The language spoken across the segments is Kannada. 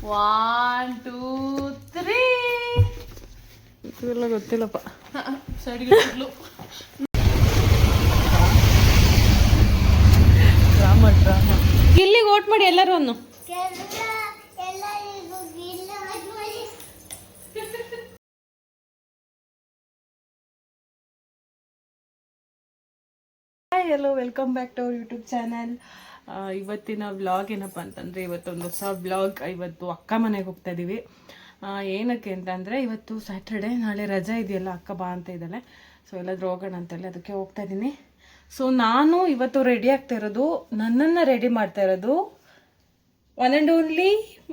1 2 3 ಇದೆಲ್ಲ ಗೊತ್ತಿಲ್ಲಪ್ಪ. ಸೈಡ್ಗೆ ಇಲ್ಲಿಗೆ ಓಟ್ ಮಾಡಿ ಎಲ್ಲರೂ ಅನ್ನು. Hi hello, welcome back to our YouTube channel. ಇವತ್ತಿನ ವ್ಲಾಗ್ ಏನಪ್ಪ ಅಂತಂದರೆ, ಇವತ್ತೊಂದು ಹೊಸ ವ್ಲಾಗ್. ಇವತ್ತು ಅಕ್ಕ ಮನೆಗೆ ಹೋಗ್ತಾ ಇದ್ದೀವಿ. ಏನಕ್ಕೆ ಅಂತಂದರೆ, ಇವತ್ತು ಸ್ಯಾಟರ್ಡೆ, ನಾಳೆ ರಜಾ ಇದೆಯಲ್ಲ, ಅಕ್ಕ ಬಾ ಅಂತ ಇದ್ದಾಳೆ. ಸೊ ಎಲ್ಲಾದರೂ ಹೋಗೋಣ ಅಂತೇಳಿ ಅದಕ್ಕೆ ಹೋಗ್ತಾ ಇದ್ದೀನಿ. ಸೊ ನಾನು ಇವತ್ತು ರೆಡಿ ಆಗ್ತಾ ಇರೋದು, ನನ್ನನ್ನು ರೆಡಿ ಮಾಡ್ತಾ ಇರೋದು ಒನ್ ಆ್ಯಂಡ್ ಓನ್ಲಿ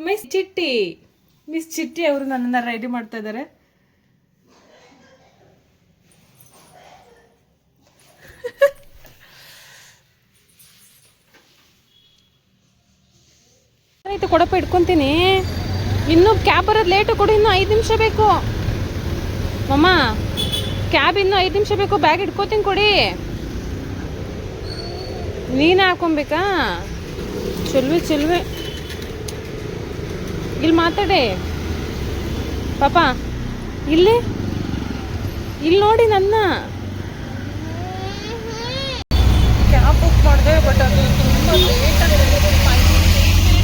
ಮಿಸ್ ಚಿಟ್ಟಿ. ಮಿಸ್ ಚಿಟ್ಟಿ ಅವರು ನನ್ನನ್ನು ರೆಡಿ ಮಾಡ್ತಾ ಇದ್ದಾರೆ. ಆಯ್ತು, ಕೊಡಪ್ಪ ಇಟ್ಕೊತೀನಿ. ಇನ್ನೂ ಕ್ಯಾಬ್ ಬರೋದು ಲೇಟು, ಕೊಡು. ಇನ್ನೂ 5 ನಿಮಿಷ ಬೇಕು ಮಮ್ಮ. ಕ್ಯಾಬ್ ಇನ್ನೂ 5 ನಿಮಿಷ ಬೇಕು. ಬ್ಯಾಗ್ ಇಟ್ಕೋತೀನಿ, ಕೊಡಿ. ನೀನೇ ಹಾಕೊಬೇಕಾ? ಚೆಲ್ವೆ ಇಲ್ಲಿ ಮಾತಾಡೆ ಪಾಪ. ಇಲ್ಲಿ ನೋಡಿ ನನ್ನ ಕ್ಯಾಬ್ ಬುಕ್ ಮಾಡಿದೆ. ಬಟ್ ಅದು ತುಂಬ ಲೇಟ್ ಆಗಿದೆ.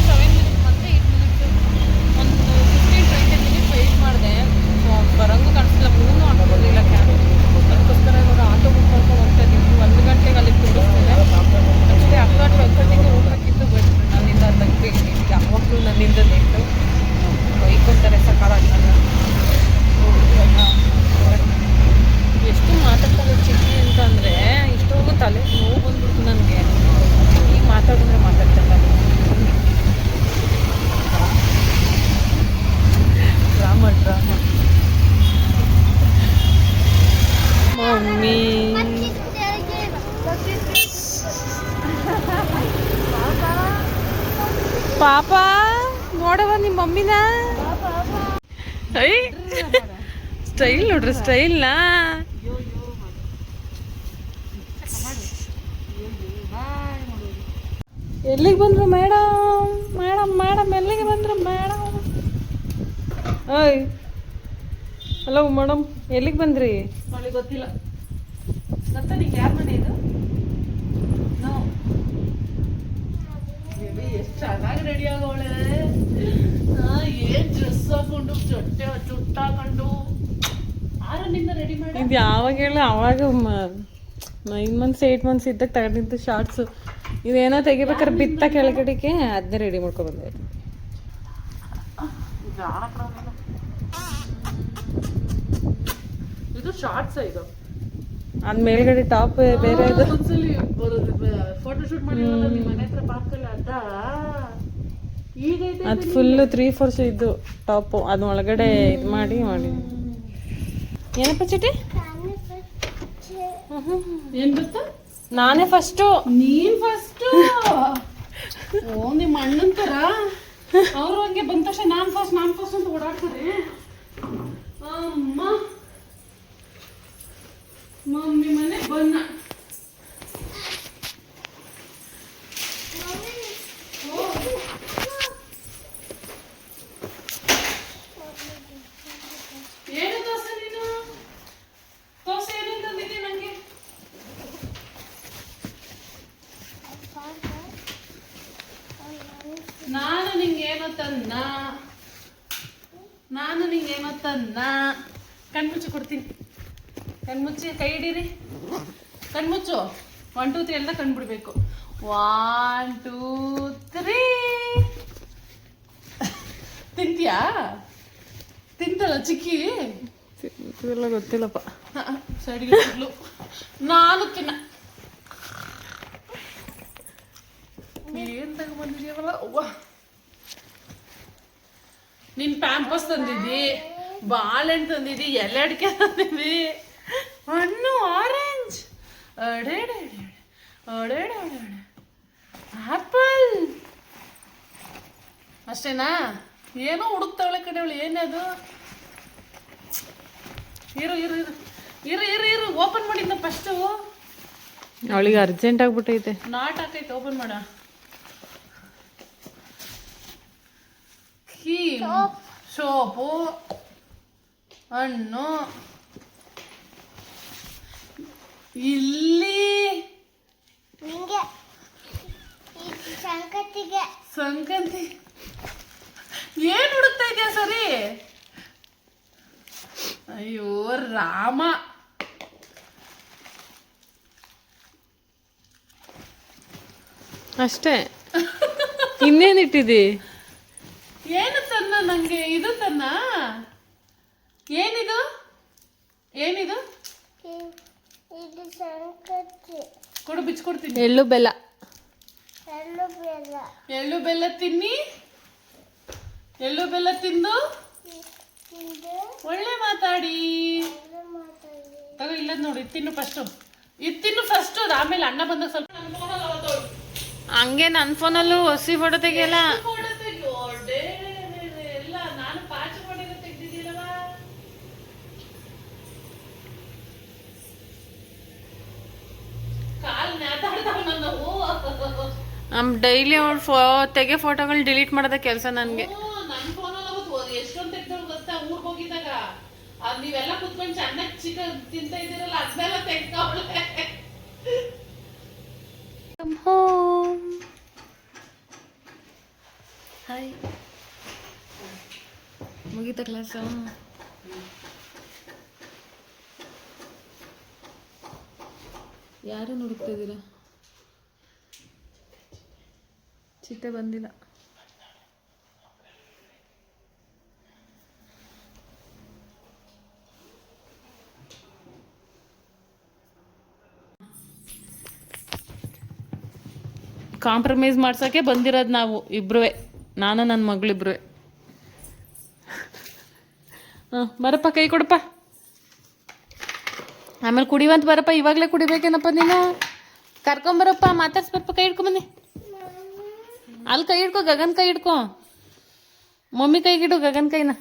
7 ಮಿನಿಟ್ಸ್ ಮತ್ತು 8 ಮಿನಿಟ್ಸ್, ಒಂದು 15-20 ಮಿನಿಟ್ಸ್ ವೆಯ್ಟ್ ಮಾಡಿದೆ. ಬರೋಂಗೂ ಕಾಣಿಸ್ತಿಲ್ಲ, ಮೂರು ಹಾಕೋದಿಲ್ಲ ಕ್ಯಾಬ್. ಅದಕ್ಕೋಸ್ಕರ ಇವಾಗ ಆಟೋ ಬುಕ್ ಮಾಡ್ಕೊಂಡು ಹೋಗ್ತಾ ಇದ್ದೀವಿ. 1 ಗಂಟೆಗೆ ಅಲ್ಲಿ ತೋರಿಸ್ತಿದೆ. ಅಷ್ಟೇ ಅಕ್ಕ 12:30ಗೆ ಹೋಗ್ಬೇಕಿತ್ತು. ಬಟ್ ನನ್ನಿಂದ ತೆಗ್ಬೇಕು. ಯಾವಾಗಲೂ ನನ್ನಿಂದ ಲೇಟು ಬೈಕೊಂತಾರೆ, ಸಕಾಲಾಗಲ್ಲ. ಎಷ್ಟು ಮಾತಾಡ್ತಾರೆ ಚಿಕ್ಕಿ ಅಂತ ಅಂದರೆ, ಇಷ್ಟೋಗು ತಲೆ ನೋವು ಬಂದ್ಬಿಡ್ತು ನನಗೆ. ಈಗ ಮಾತಾಡಿದ್ರೆ ಮಾತಾಡ್ತಾರೆ ಡ್ರಾಮಾ ಮಮ್ಮಿ. ಪಾಪ ನೋಡವ ನಿಮ್ಮ ಮಮ್ಮಿನ. ಸ್ಟೈಲ್ ನೋಡ್ರಿ, ಸ್ಟೈಲ್ನ. ಎಲ್ಲಿಗೆ ಬಂದ್ರು ಮೇಡಮ್ ಎಲ್ಲಿಗೆ ಬಂದ್ರು ಮೇಡಮ್? ಓಯ್ ಹಲೋ ಮೇಡಮ್, ಎಲ್ಲಿಗೆ ಬಂದ್ರಿ? ಅವಳಿಗೆ ಗೊತ್ತಿಲ್ಲ. ಗೊತ್ತಾ ನಿಂಗೆ ಯಾರ ಮನೆ ಇದು? ಎಷ್ಟು ಚೆನ್ನಾಗಿ ರೆಡಿ ಆಗೋಳೆ. ಏನ್ ಡ್ರೆಸ್ ಹಾಕೊಂಡು, ಚುಟ್ಟ ಹಾಕೊಂಡು. ಯಾರು ನಿನ್ನ ರೆಡಿ ಮಾಡಿ? ಇದು ಯಾವಾಗ ಹೇಳ? ಅವಾಗ 9 ಮಂತ್ಸ್ 8 ಮಂತ್ಸ್ ಇದ್ದಾಗ ತಗೊಂಡಿದ್ದು ಶಾರ್ಟ್ಸು. ಇದೇನೋ ತೆಗಿಬೇಕಾದ್ರೆ ಬಿತ್ತ ಕೆಳಗಡೆಗೆ, ಅದನ್ನೇ ರೆಡಿ ಮಾಡ್ಕೊಂಡು ಬಂದೆ. ಇದು ಶಾರ್ಟ್ಸ್. ಇದು ಅದ್ ಮೇಲ್ಗಡೆ ಟಾಪ್ ಬೇರೆ. ಇದು ಒಂದ್ಸಲಿ ಫೋಟೋ ಶೂಟ್ ಮಾಡಿ ನಿಮ್ಮ ಮನೆ ಹತ್ರ ಪಾರ್ಕಲ್ಲಿ ಅದ. ಈಗ ಅದು ಫುಲ್ 3/4 ಇದು ಟಾಪು. ಅದ್ ಒಳಗಡೆ ಇದು ಮಾಡಿ ಏನಪ್ಪ ಚಿಟಿ? ಏನ್ ಗೊತ್ತಾ? ನಾನೇ ಫಸ್ಟು. ನೀನ್ ಫಸ್ಟ್? ಓ, ನಿಮ್ಮ ಅಣ್ಣನ ತರ ಅವರು ಹಂಗೆ ಬಂದ ತಕ್ಷಣ ನಾನ್ ಫಸ್ಟ್ ಅಂತ ಓಡಾಡ್ತಾರೆ. ಅಮ್ಮ ಮಮ್ಮಿ ಮನೆ ಬನ್ನ. ಏನು ದೋಸೆ ನೀನು? ದೋಸೆ ಏನೇನು ತಂದಿದ್ದೆ ನಂಗೆ? ನಾನು ನಿಂಗೇನೋ ತನ್ನ ಕಣ್ಮುಚ್ಚಿ ಕೊಡ್ತೀನಿ. ಕಣ್ಮುಚ್ಚಿ, ಕೈ ಹಿಡೀರಿ. ಕಣ್ಮುಚ್ಚು. 1 2 3 ಎಲ್ಲ ಕಣ್ಬಿಡ್ಬೇಕು. 1 2 3. ತಿಂತೀಯಾ? ತಿಂತಲ್ಲ ಚಿಕ್ಕಿ? ಇದೆಲ್ಲ ಗೊತ್ತಿಲ್ಲಪ್ಪ. ಸೈಡ್ಗೆ ನಾನು ತಿನ್ನ. ಏನ್ ತಗೊಂಡ್ಬಂದಿದ್ಯವಲ್ಲ ಅವ್ವ. ನೀನ್ ಪ್ಯಾಂಪಸ್ ತಂದಿದ್ದಿ, ಬಾಳೆಹಣ್ಣು ತಂದಿದ್ದಿ, ಎಲೆ ಅಡಿಕೆ ತಂದಿದ್ದಿ, ಹಣ್ಣು ಆರೆಂಜ್, ಆಪಲ್. ಅಷ್ಟೇನಾ? ಏನೋ ಹುಡುಕ್ತಾವಳೆ ಕಡೆ ಅವಳು. ಏನದು? ಇರು ಓಪನ್ ಮಾಡಿದ್ನ ಫಸ್ಟು. ಅವಳಿಗೆ ಅರ್ಜೆಂಟ್ ಆಗ್ಬಿಟ್ಟೈತೆ. ನಾಟ್ ಹಾಕೈತೆ, ಓಪನ್ ಮಾಡ. ಸೋಪು, ಹಣ್ಣು, ಇಲ್ಲಿ ಸಂಕಂತಿ. ಏನ್ ಹುಡುಕ್ತಾ ಇದೆಯಾ ಸರಿ? ಅಯ್ಯೋ ರಾಮ, ಅಷ್ಟೇ. ಇನ್ನೇನಿಟ್ಟಿದಿ? ಏನು ತನ್ನ ನಂಗೆ ಇದು ತನ್ನ. ಏನಿದು ಏನಿದು? ಕೊಡು, ಬಿಚ್ಕೊಡ್ತೀನಿ. ಎಳ್ಳು ಬೆಲ್ಲ. ಎಳ್ಳು ಬೆಲ್ಲ ತಿನ್ನಿ. ಎಳ್ಳು ಬೆಲ್ಲ ತಿಂದು ಒಳ್ಳೆ ಮಾತಾಡಿ. ತಗೋ, ಇಲ್ಲದ್ ನೋಡಿ, ತಿನ್ನು ಫಸ್ಟು. ಇದು ತಿನ್ನು ಫಸ್ಟು, ಆಮೇಲೆ ಅಣ್ಣ ಬಂದಾಗ ಸ್ವಲ್ಪ. ಹಂಗೆ ನನ್ನ ಫೋನಲ್ಲೂ ಹೊಸಿ ಫೋಟೋ ತೆಗಿಯಲ್ಲ. ಎಲ್ಲ ನಾನು ಪಾಚ ಮಾಡಿರೋ ತೆಗ್ದಿದ್ದೀನವ. ಕಾಲ್ ನೇತಾಡ್ತಾವ ನಾವು. ಡೈಲಿ ಅವಳು ತೆಗೆ ಫೋಟೋಗಳು ಡಿಲೀಟ್ ಮಾಡೋದ ಕೆಲಸ ನನಗೆ. ನನ್ನ ಫೋನಲ್ಲಿ ಅವತ್ತು ಎಷ್ಟೊಂದು ತೆಗ್ದವ್ರು ಗೊತ್ತಾ? ಊರ್ಗ್ ಹೋಗಿದ್ದಾಗ ಅದ್ ನೀವೆಲ್ಲ ಕುತ್ಕೊಂಡು ಚೆನ್ನಾಗಿ ಚಿಕನ್ ತಿಂತ ಇದ್ದೀರಲ್ಲ, ಅದನ್ನೆಲ್ಲ ತೆಗ್ದವಳೆ. ಹಾಯ್, ಮುಗೀತಾ ಕ್ಲಾಸು? ಯಾರು ಹುಡುಕ್ತಾ ಇದ್ದೀರಾ? ಚಿಟ್ಟೆ ಬಂದಿಲ್ಲ. ಕಾಂಪ್ರಮೈಸ್ ಮಾಡ್ಸೋಕ್ಕೆ ಬಂದಿರೋದು ನಾವು ಇಬ್ರು, ನಾನು ನನ್ನ ಮಗಳಿಬ್ರು. ಬರಪ್ಪ, ಕೈ ಕೊಡಪ್ಪ. ಆಮೇಲೆ ಕುಡಿವಂತ ಬರಪ್ಪ, ಇವಾಗಲೇ ಕುಡಿಬೇಕೇನಪ್ಪ ನೀನು? ಕರ್ಕೊಂಬರಪ್ಪ, ಮಾತಾಡ್ಸ್ಬರಪ್ಪ. ಕೈ ಹಿಡ್ಕೊಂಬನ್ನಿ. ಅಲ್ಲಿ ಕೈ ಹಿಡ್ಕೊ, ಗಗನ್ ಕೈ ಹಿಡ್ಕೊ. ಮಮ್ಮಿ ಕೈಗಿಡು ಗಗನ್ ಕೈನ.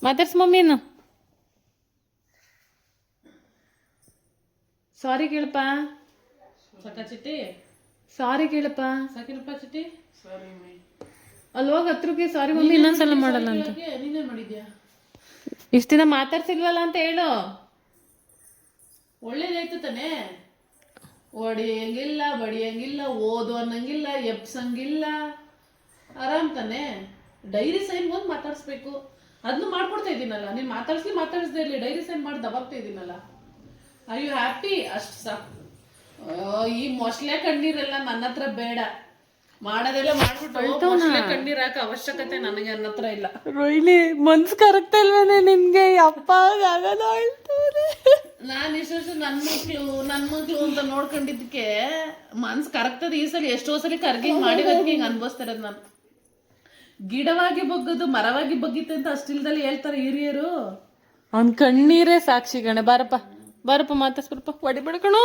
ಮಾತಾಡ್ಸ್ ಮಮ್ಮಿನು. ಸಾರಿ ಕೇಳಪ್ಪ. ಸಾಕ ಚಿಟ್ಟಿ? ಸಾರಿ ಕೇಳಪ್ಪ. ಸಾಕಿನಪ್ಪ ಚಿಟ್ಟಿ? ಸಾರಿ ಮೈ. ಅಲ್ಲಿ ಹೋಗಿ ಹತ್ರಕ್ಕೆ ಸಾರಿ ಮಮ್ಮಿ ಇನ್ನೊಂದ್ಸಲ ಮಾಡಲ್ಲ ಅಂತ. ನೀನೇನ್ ಮಾಡಿದ್ಯಾ? ಇಷ್ಟ ದಿನ ಮಾತಾಡ್ಸಿಲ್ವಲ್ಲ ಅಂತ ಹೇಳು. ಒಳ್ಳೇದಾಯ್ತು ತಾನೇ? ಹೊಡಿಯಂಗಿಲ್ಲ, ಬಡಿಯಂಗಿಲ್ಲ, ಓದು ಅನ್ನಂಗಿಲ್ಲ, ಎಪ್ಸಂಗಿಲ್ಲ, ಆರಾಮ್ ತಾನೆ. ಡೈರಿ ಸೈನ್ ಒಂದು ಮಾತಾಡ್ಸ್ಬೇಕು, ಅದನ್ನು ಮಾಡ್ಕೊಡ್ತಾ ಇದ್ದೀನಲ್ಲ. ನೀನು ಮಾತಾಡಿಸ್ದೇ ಇರಲಿ, ಡೈರಿ ಸೈನ್ ಮಾಡಿ ದಬಾಗ್ತಾ ಇದ್ದೀನಲ್ಲ. Are you happy? ಅಷ್ಟು ಸಾಕು. ಈ ಮೊಸಳೆ ಕಣ್ಣೀರೆಲ್ಲ ನನ್ನ ಹತ್ರ ಬೇಡ. ಮಾಡೋದೆಲ್ಲ ಮಾಡ್ಬಿಟ್ಟು ಮೊಸಳೆ ಕಣ್ಣೀರ್ ಹಾಕೋ ಅವಶ್ಯಕತೆ ನನಗೆ ನನ್ನ ಹತ್ರ ಇಲ್ಲ. ರೋಹಿಣಿ, ಮನ್ಸು ಕರಗ್ತಾ ಇಲ್ವೇನೆ ನಿನ್ಗೆ? ಅಪ್ಪ ಆಗಲ್ಲ ಹೇಳ್ತಾರೆ. ನಾನು ಇಷ್ಟು ನನ್ನ ಮಕ್ಳು ಅಂತ ನೋಡ್ಕೊಂಡಿದ್ದಕ್ಕೆ ಮನ್ಸು ಕರಗ್ತದೆ. ಈ ಸಲ ಎಷ್ಟೋ ಸಲ ಕರ್ಗಿಂಗ್ ಮಾಡಿರೋದಕ್ಕೆ ಹಿಂಗೆ ಅನ್ಭವಿಸ್ತಾ ಇರೋದು ನಾನು. ಗಿಡವಾಗಿ ಬಗ್ಗದು ಮರವಾಗಿ ಬಗ್ಗಿತ್ತೆ ಅಂತ ಅಷ್ಟಿಲ್ದಲ್ಲಿ ಹೇಳ್ತಾರೆ ಹಿರಿಯರು. ಅವ್ನ ಕಣ್ಣೀರೇ ಸಾಕ್ಷಿ ಗಣೆ. ಬಾರಪ್ಪ ಮಾತಾಡ್ಸ್ಬರಪ್ಪ. ಹೊಡಿ ಬಿಡ್ಕಣು.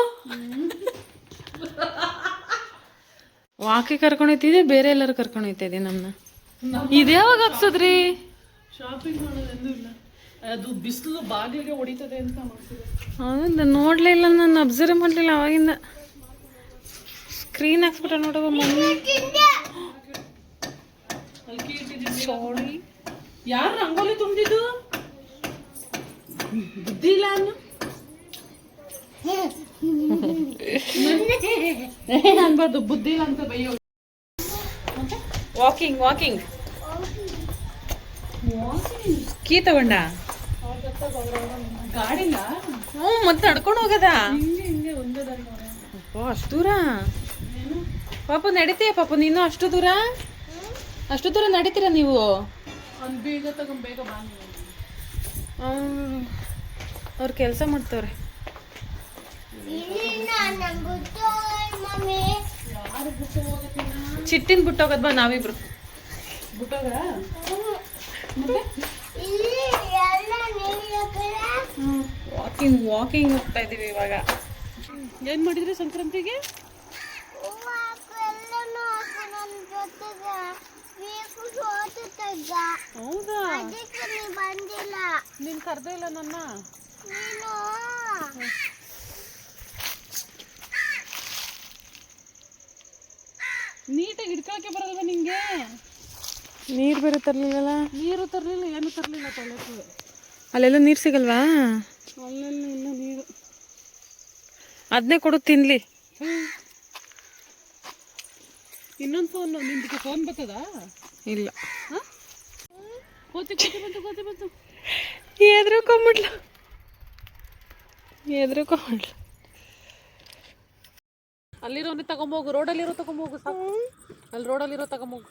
ವಾಕಿ ಕರ್ಕೊಂಡೋಯ್ತಿದ್ದೆ, ಬೇರೆ ಎಲ್ಲರೂ ಕರ್ಕೊಂಡೋಯ್ತಿದ್ದೆ ನಮ್ಮನ್ನ. ಇದ್ಯಾವಾಗ ಹಾಕ್ಸದ್ರಿ? ಶಾಪಿಂಗ್ ಮಾಡೋದೆಂದೂ ಇಲ್ಲ, ಅದು ಬಿಸಿಲು ಬಾಗಿಲಿಗೆ ಹೊಡಿತದೆ ಅಂತ ಮಾಡ್ತಿದ್ದೆ. ಹೌದಾ? ನೋಡ್ಲಿಲ್ಲ, ನಾನು ಅಬ್ಸರ್ವ್ ಮಾಡಲಿಲ್ಲ ಅವಾಗಿಂದ. ಸ್ಕ್ರೀನ್ ಹಾಕ್ಸ್ಬಿಟ್ಟ ನೋಡುವ ಮಮ್ಮಿ. ಸಾರಿ. ಯಾರು ರಂಗೋಲಿ ತುಂಬಿದ್ದು? ಬುದ್ಧಿ ಇಲ್ಲ ಅನ್ನು ಅನ್ಬಾರ್ದು, ಬುದ್ಧಿ ಇಲ್ಲ ಅಂತ ಬೈಯೋ. ವಾಕಿಂಗ್ ಕೀ ತಗೊಂಡ ಗಾಡಿನ ಮತ್ತೆ ನಡ್ಕೊಂಡು ಹೋಗದ? ಹಿಂಗೆ ಒಂದೇ ದಾರಿ. ಅಷ್ಟು ದೂರ ಪಾಪ ನಡೀತೀಯ? ಪಾಪ ನೀನು ಅಷ್ಟು ದೂರ ನಡೀತೀರ ನೀವು? ಒಂದು ಬೇಗ ತಗೊಂಡ್ ಬೇಗ ಬಾ. ಅವ್ರು ಕೆಲಸ ಮಾಡ್ತವ್ರೆ. ಚಿಟ್ಟಿನ ಬಿಟ್ಟೋಗದ್ ಬಾ ನಾವಿಬ್ರು. ಬಿಟ್ಟೋಗ್ರ ವಾಕಿಂಗ್ ಹೋಗ್ತಾ ಇದೀವಿ ಇವಾಗ. ಏನ್ ಮಾಡಿದ್ರಿ ಸಂಕ್ರಾಂತಿಗೆ? ಹೌದಾ? ನೀನ್ ಕರ್ದೇ ಇಲ್ಲ ನನ್ನ. ನೀಟಾಗಿ ನೀಟಾಗಿ ಹಿಡ್ಕೊಳಕ್ಕೆ ಬರಲ್ವ ನಿಂಗೆ? ನೀರು ಬೇರೆ ತರಲಿಲ್ಲಲ್ಲ. ನೀರು ತರಲಿಲ್ಲ, ಏನು ತರಲಿಲ್ಲ ತೊಳೆಕ್ಕೆ. ಅಲ್ಲೆಲ್ಲ ನೀರು ಸಿಗಲ್ವಾ? ಅಲ್ಲೆಲ್ಲ ಇನ್ನೂ ನೀರು. ಅದನ್ನೇ ಕೊಡು ತಿನ್ಲಿ. ಇನ್ನೊಂದು ಫೋನ್ ನಿಂದಕ್ಕೆ ಫೋನ್ ಬರ್ತದಾ? ಇಲ್ಲ. ಕೋತಿ ಬಂತು. ಎದ್ರುಕೊಂಬಿಡ್ಲು. ಅಲ್ಲಿರೋನೇ ತಗೊಂಬೋಗು, ರೋಡಲ್ಲಿರೋ ತಗೊಂಬೋಗು ಸಾಕು. ಅಲ್ಲಿ ರೋಡಲ್ಲಿರೋ ತಗೊಂಬೋಗು.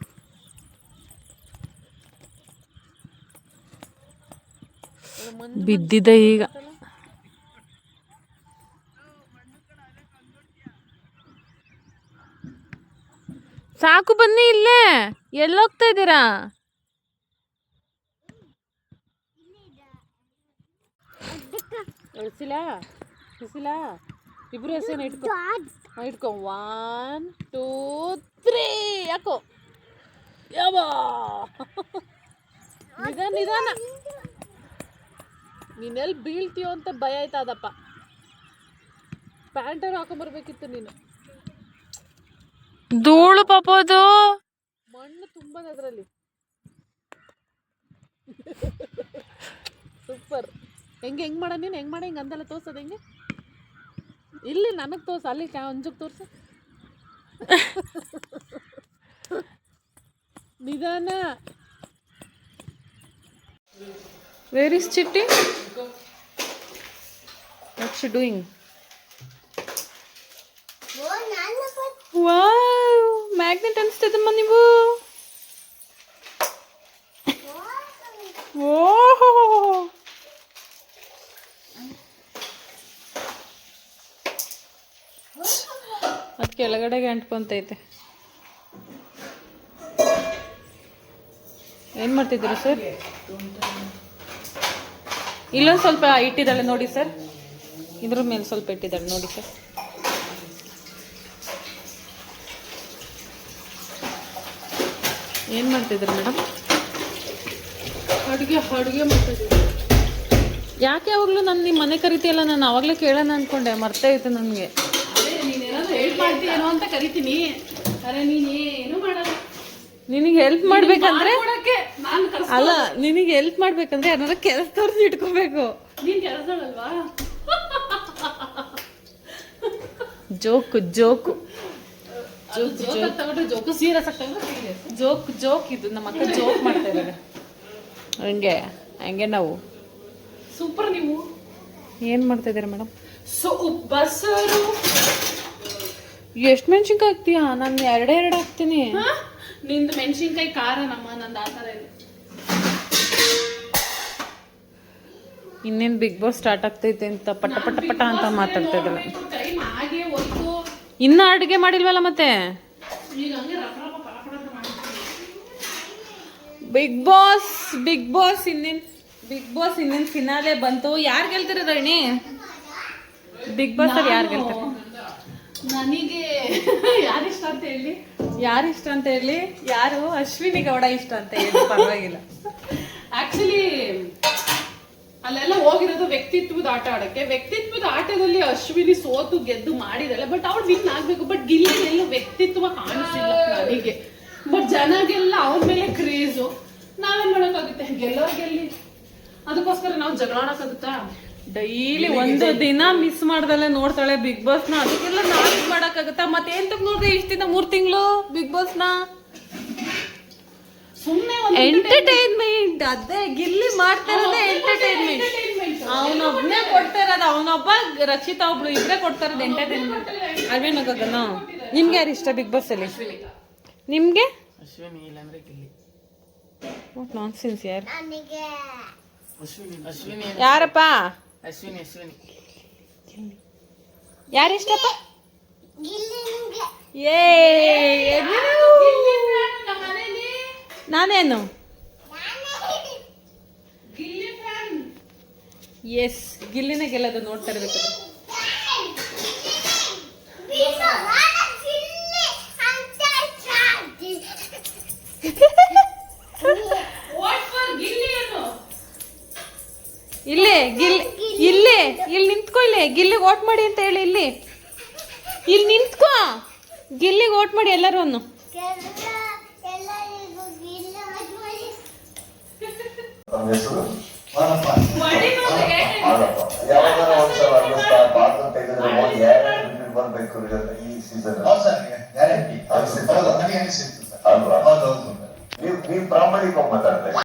ಬಿದ್ದಿದೆ ಈಗ. ಸಾಕು ಬನ್ನಿ ಇಲ್ಲೇ. ಎಲ್ಲೋಗ್ತಾ ಇದ್ದೀರಾ? ಬಿಸಿಲ ಇಬ್ರು ಹೆಸರು ಇಟ್ಕೊ 1 2 3 ಯಾಕೋ ಯಾವಾ ನಿಧಾನ ನೀನೆಲ್ಲಿ ಬೀಳ್ತೀಯೋ ಅಂತ ಭಯ ಆಯ್ತದಪ್ಪ. ಪ್ಯಾಂಟರ್ ಹಾಕೊಂಬರ್ಬೇಕಿತ್ತು ನೀನು. ಧೂಳು ಪಾಪ ಅದು. ಮಣ್ಣು ತುಂಬದ ಅದರಲ್ಲಿ. ಸೂಪರ್. ಹೆಂಗ್ ಮಾಡ ನೀನು? ಹೆಂಗ್ ಮಾಡ? ಹಿಂಗೆ ಅಂದಲ್ಲ ತೋರ್ಸೋದು ಹೆಂಗೆ? ಇಲ್ಲಿ ನನಗೆ ತೋರ್ಸು, ಅಲ್ಲಿ ಅಂಜುಗೆ ತೋರ್ಸು. ನಿಧಾನ. Where is Chitti? What's she doing? Wow, magnet ಅನ್ಸ್ತದಮ್ಮ ನೀವು. ಓಹ್, ಅದು ಕೆಳಗಡೆಗೆ ಅಂಟ್ಕೊಂತೈತೆ. ಏನು ಮಾಡ್ತಿದ್ದೀರಾ ಸರ್? ಇಲ್ಲೊಂದು ಸ್ವಲ್ಪ ಇಟ್ಟಿದ್ದಾಳೆ ನೋಡಿ ಸರ್. ಇದ್ರ ಮೇಲೆ ಸ್ವಲ್ಪ ಇಟ್ಟಿದ್ದಾಳೆ ನೋಡಿ ಸರ್. ಏನು ಮಾಡ್ತಿದ್ದೀರಾ ಮೇಡಮ್? ಅಡುಗೆ ಮಾಡ್ತಿದ್ದೀವಿ. ಯಾಕೆ ಯಾವಾಗಲೂ ನಾನು ನಿಮ್ಮ ಮನೆ ಕರಿತೀಯಲ್ಲ? ನಾನು ಆವಾಗಲೇ ಕೇಳೋಣ ಅಂದ್ಕೊಂಡೆ, ಮರ್ತೇ ಇತ್ತು ನನಗೆ. ನೀನೇನಾದ್ರು ಹೆಲ್ಪ್ ಮಾಡ್ತೀಯೇನೋ ಅಂತ ಕರಿತೀನಿ. ಅರೆ ನೀನೇನು ಮಾಡಲ್ಲ. ನಿನಗೆ ಹೆಲ್ಪ್ ಮಾಡ್ಬೇಕಂದ್ರೆ ಅಲ್ಲ, ನಿನಗೆ ಹೆಲ್ಪ್ ಮಾಡ್ಬೇಕಂದ್ರೆ ಏನಾದ್ರು ಕೆಲಸ ತೋರಿಸಿ ಇಟ್ಕೋಬೇಕು. ನೀನ್ ಕೆಲಸದಲ್ವಾ? ಜೋಕು ಸೀರಿಯಸ್ ಜೋಕ್ ಇದು. ನಮ್ಮ ಅಕ್ಕ ಜೋಕ್ ಮಾಡ್ತಾ ಇದ್ದಾರೆ. ಹಂಗೆ ನಾವು ಸೂಪರ್. ನೀವು ಏನು ಮಾಡ್ತಾ ಇದ್ದೀರಾ ಮೇಡಮ್? ಬಸ್ಸರು ಎಷ್ಟು ಮೆಣಸಿನ್ಕಾಯಿ ಹಾಕ್ತೀಯಾ? ನಾನು ಎರಡೇ ಹಾಕ್ತೀನಿ. ನಿಂದು ಮೆಣಸಿನ್ಕಾಯಿ ಖಾರ ನಮ್ಮ, ನಂದು ಆ ಥರ ಇದೆ. ಇನ್ನೇನು ಬಿಗ್ ಬಾಸ್ ಸ್ಟಾರ್ಟ್ ಆಗ್ತೈತೆ ಅಂತ ಪಟ ಅಂತ ಮಾತಾಡ್ತಾ ಇದ್ದಲ್ಲ. ಇನ್ನೂ ಅಡುಗೆ ಮಾಡಿಲ್ವಲ್ಲ ಮತ್ತೆ? ಬಿಗ್ ಬಾಸ್ ಇನ್ನೇನು ಫಿನಾಲೆ ಬಂತು. ಯಾರು ಗೆಲ್ತಾರೆ ರಣಿ? ಬಿಗ್ ಬಾಸ್ ಅಲ್ಲಿ ಯಾರು ಗೆಲ್ತಾರೆ? ನನಗೆ ಯಾರಿಷ್ಟ ಅಂತ ಹೇಳಿ? ಯಾರು? ಅಶ್ವಿನಿ ಗೌಡ ಇಷ್ಟ ಅಂತ ಹೇಳಿ. ಪರವಾಗಿಲ್ಲ. ಆಕ್ಚುಲಿ ಅಲ್ಲೆಲ್ಲ ಹೋಗಿರೋದು ವ್ಯಕ್ತಿತ್ವದ ಆಟ ಆಡಕ್ಕೆ. ವ್ಯಕ್ತಿತ್ವದ ಆಟದಲ್ಲಿ ಅಶ್ವಿನಿ ಸೋತು ಗೆದ್ದು ಮಾಡಿದಾಳೆ. ಬಟ್ ಅವ್ಳು ವಿನ್ ಆಗ್ಬೇಕು. ಬಟ್ ಗಿಲ್ಲಿ ಎಲ್ಲೂ ವ್ಯಕ್ತಿತ್ವ ಕಾಣಿಸಿಲ್ಲ ನನಗೆ. ಬಟ್ ಜನಗೆಲ್ಲ ಅವ್ರ ಮೇಲೆ ಕ್ರೇಜು. ನಾವೇನ್ ಮಾಡೋಕ್ಕಾಗುತ್ತೆ? ಗೆಲ್ಲೋರ್ ಗೆಲ್ಲಿ. ಅದಕ್ಕೋಸ್ಕರ ನಾವು ಜಗಳ ಆಡಕ್ಕಾಗುತ್ತಾ? ಡೈಲಿ ಒಂದು ದಿನ ಮಿಸ್ ಮಾಡ್ದಲ್ಲೇ ನೋಡ್ತಾಳೆ ಬಿಗ್ ಬಾಸ್ ನ. ಅದಕ್ಕೆಲ್ಲ ನಾವು ಇದು ಮಾಡಕ್ಕಾಗತ್ತಾ? ಮತ್ತೆ ಎಂತಕ್ ನೋಡ್ದೆ ಇಷ್ಟ ದಿನ 3 ತಿಂಗಳು ಬಿಗ್ ಬಾಸ್ ನ? ಸುಮ್ಮನೆ ಎಂಟರ್ಟೈನ್ಮೆಂಟ್. ಅದೇ ಗಿಲ್ಲಿ ಮಾಡ್ತಾ ಇರೋದೇ ಎಂಟರ್ಟೈನ್ಮೆಂಟ್. ಅವನೊಬ್ನೇ ಕೊಡ್ತಾ ಇರೋದು. ಅವನೊಬ್ಬ, ರಕ್ಷಿತಾ ಒಬ್ಳು, ಇಬ್ಬರೇ ಕೊಡ್ತಾ ಇರೋದು ಎಂಟರ್ಟೈನ್ಮೆಂಟ್. ಅಲ್ವೇನಾಗನ? ನಿಮ್ಗೆ ಯಾರು ಇಷ್ಟ ಬಿಗ್ ಬಾಸ್ ಅಲ್ಲಿ? ನಿಮ್ಗೆ? ವಾಟ್ ನಾನ್ಸೆನ್ಸ್ ಯಾರು? ಯಾರಪ್ಪ? ಯಾರಿಷ್ಟಪ್ಪ? ನಾನೇನು? ಎಸ್, ಗಿಲ್ಲಿನೇ ಗೆಲ್ಲೋದು. ನೋಡ್ತಾ ಇರ್ಬೇಕು. ಇಲ್ಲಿ ನಿಂತ್ಕೊ. ಗಿಲ್ಲಿಗೆ ವೋಟ್ ಮಾಡಿ ಅಂತ ಹೇಳಿ. ಇಲ್ಲಿ ನಿಂತ್ಕೋ. ಗಿಲ್ಲಿಗೆ ವೋಟ್ ಮಾಡಿ ಎಲ್ಲರೂ. ನಮ್ಮ ಹೆಸರು ಮಾನಪ್ಪ. ಯಾವಾಗಾರ ಒಂದ್ಸಲ ಅನ್ನಿಸ್ತಾ ಬಾತ್ರೂಮ್ ತೆಗೆದ್ರೆ ಹೋಗಿ ಯಾರ್ಯಾರು ಬಿಟ್ಟು ಬರ್ಬೇಕು ಈ ಸೀಸನ್ ಹೌದು ಸರ್, ಗ್ಯಾರಂಟಿ. ಹೌದು, ನನಗೆ ಅನಿಸಿತ್ತು ಸರ್. ಅಲ್ವಾ? ಹೌದು ಹೌದು. ನೀವು ಪ್ರಾಮಾಣಿಕವಾಗಿ ಮಾತಾಡ್ತಾ